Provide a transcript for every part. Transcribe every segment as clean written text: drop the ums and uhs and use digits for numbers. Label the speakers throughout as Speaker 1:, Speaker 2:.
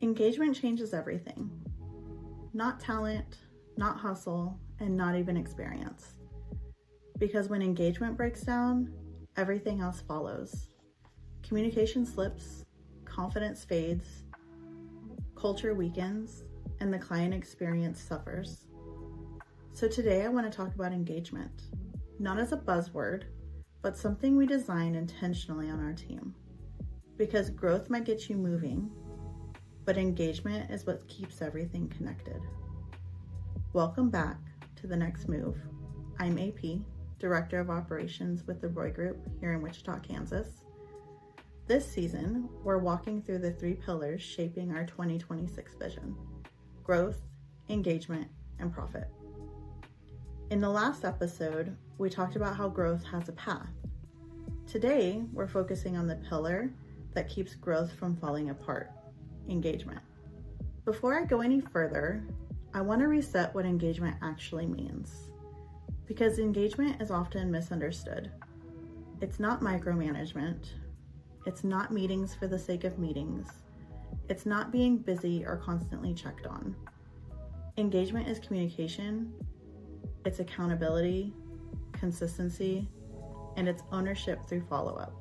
Speaker 1: Engagement changes everything. Not talent, not hustle, and not even experience. Because when engagement breaks down, everything else follows. Communication slips, confidence fades, culture weakens, and the client experience suffers. So today I want to talk about engagement, not as a buzzword, but something we design intentionally on our team. Because growth might get you moving, but engagement is what keeps everything connected. Welcome back to The Next Move. I'm AP, Director of Operations with the Roy Group here in Wichita, Kansas. This season, we're walking through the 3 pillars shaping our 2026 vision: growth, engagement, and profit. In the last episode, we talked about how growth has a path. Today, we're focusing on the pillar that keeps growth from falling apart: engagement. Before I go any further, I want to reset what engagement actually means, because engagement is often misunderstood. It's not micromanagement. It's not meetings for the sake of meetings. It's not being busy or constantly checked on. Engagement is communication, it's accountability, consistency, and it's ownership through follow-up.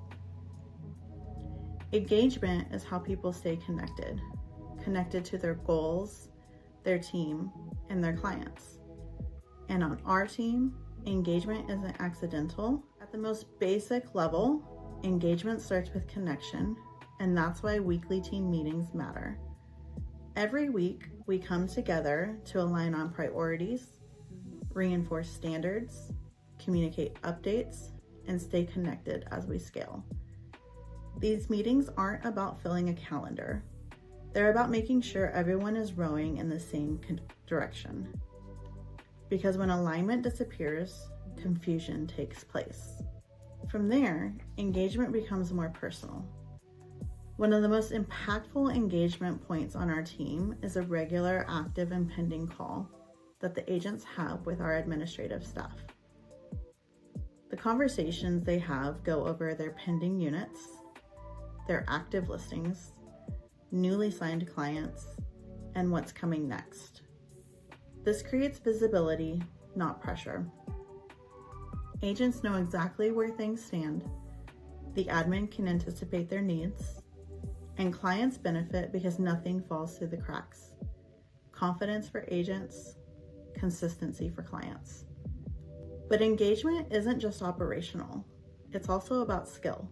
Speaker 1: Engagement is how people stay connected to their goals, their team, and their clients. And on our team, engagement isn't accidental. At the most basic level, engagement starts with connection, and that's why weekly team meetings matter. Every week, we come together to align on priorities, reinforce standards, communicate updates, and stay connected as we scale. These meetings aren't about filling a calendar. They're about making sure everyone is rowing in the same direction. Because when alignment disappears, confusion takes place. From there, engagement becomes more personal. One of the most impactful engagement points on our team is a regular, active, and pending call that the agents have with our administrative staff. The conversations they have go over their pending units, their active listings, newly signed clients, and what's coming next. This creates visibility, not pressure. Agents know exactly where things stand, the admin can anticipate their needs, and clients benefit because nothing falls through the cracks. Confidence for agents, consistency for clients. But engagement isn't just operational, it's also about skill.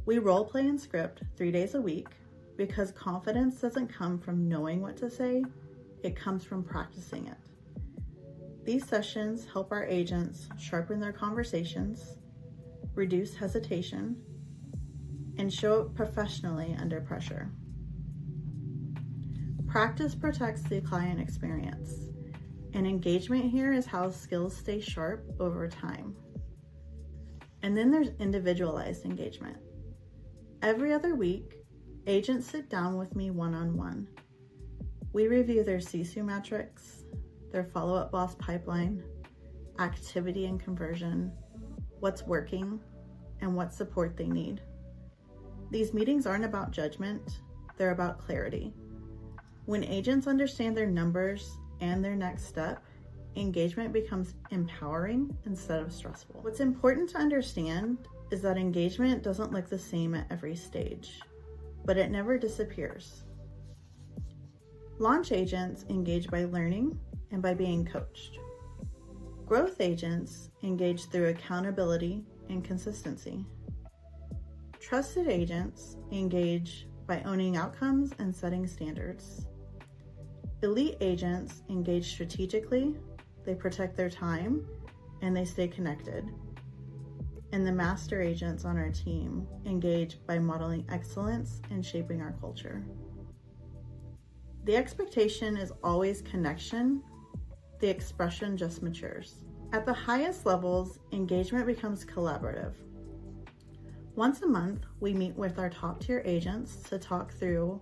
Speaker 1: We role play and script 3 days a week because confidence doesn't come from knowing what to say, it comes from practicing it. These sessions help our agents sharpen their conversations, reduce hesitation, and show up professionally under pressure. Practice protects the client experience, and engagement here is how skills stay sharp over time. And then there's individualized engagement. Every other week, agents sit down with me one-on-one. We review their CSU metrics, their follow-up boss pipeline, activity and conversion, what's working, and what support they need. These meetings aren't about judgment, they're about clarity. When agents understand their numbers and their next step, engagement becomes empowering instead of stressful. What's important to understand is that engagement doesn't look the same at every stage, but it never disappears. Launch agents engage by learning and by being coached. Growth agents engage through accountability and consistency. Trusted agents engage by owning outcomes and setting standards. Elite agents engage strategically, they protect their time, and they stay connected. And the master agents on our team engage by modeling excellence and shaping our culture. The expectation is always connection, the expression just matures. At the highest levels, engagement becomes collaborative. Once a month, we meet with our top tier agents to talk through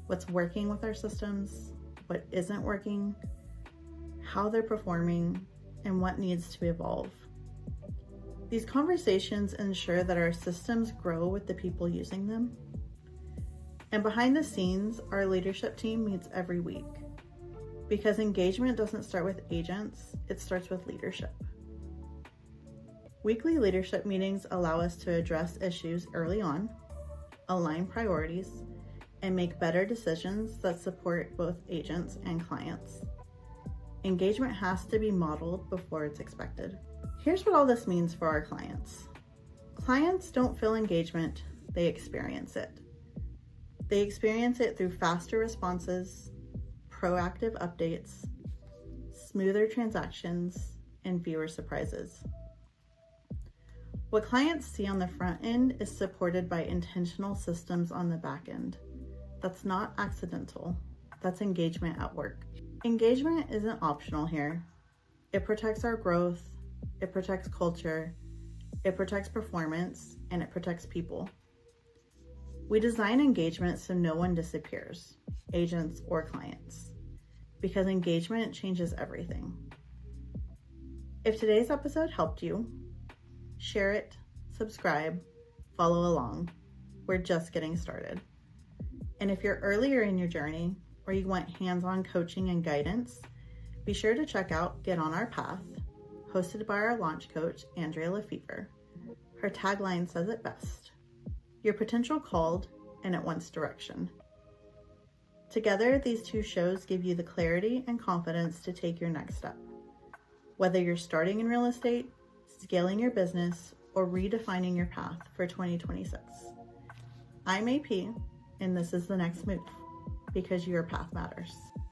Speaker 1: what's working with our systems, what isn't working, how they're performing, and what needs to evolve. These conversations ensure that our systems grow with the people using them. And behind the scenes, our leadership team meets every week because engagement doesn't start with agents, it starts with leadership. Weekly leadership meetings allow us to address issues early on, align priorities, and make better decisions that support both agents and clients. Engagement has to be modeled before it's expected. Here's what all this means for our clients. Clients don't feel engagement, they experience it. They experience it through faster responses, proactive updates, smoother transactions, and fewer surprises. What clients see on the front end is supported by intentional systems on the back end. That's not accidental. That's engagement at work. Engagement isn't optional here. It protects our growth, it protects culture, it protects performance, and it protects people. We design engagement so no one disappears, agents or clients, because engagement changes everything. If today's episode helped you, share it, subscribe, follow along. We're just getting started. And if you're earlier in your journey or you want hands-on coaching and guidance, be sure to check out Get On Our Path, hosted by our launch coach, Andrea Lefevre. Her tagline says it best: your potential called and it wants direction. Together, these two shows give you the clarity and confidence to take your next step. Whether you're starting in real estate, scaling your business, or redefining your path for 2026. I'm AP, and this is The Next Move, because your path matters.